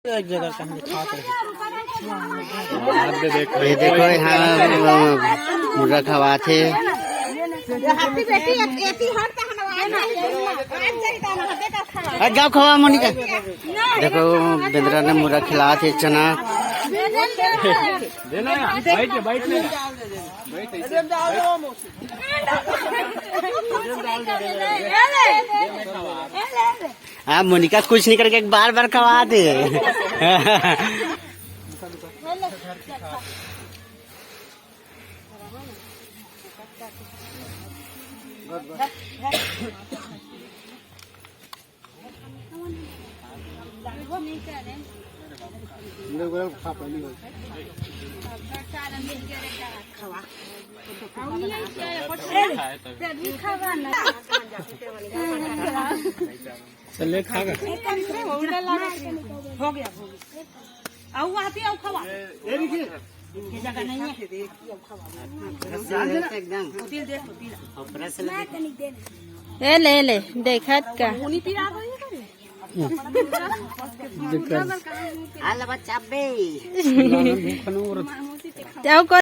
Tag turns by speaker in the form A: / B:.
A: एक जगह से हम खाते हैं।
B: ये देखो यहाँ मुर्गा खवाते। जाओ खवा मोनिका। देखो बेंद्रा ने मुर्गा खिला थे चना। हाँ मोनिका कुछ नहीं करके बार बार खवा दे।
A: चले खागा
C: हो गया आओ आती आओ खवा ये जगह नहीं है
B: एकदम
D: ले ले देखत का
C: पानी पिला
B: आला बच्चा बे।
D: जाओ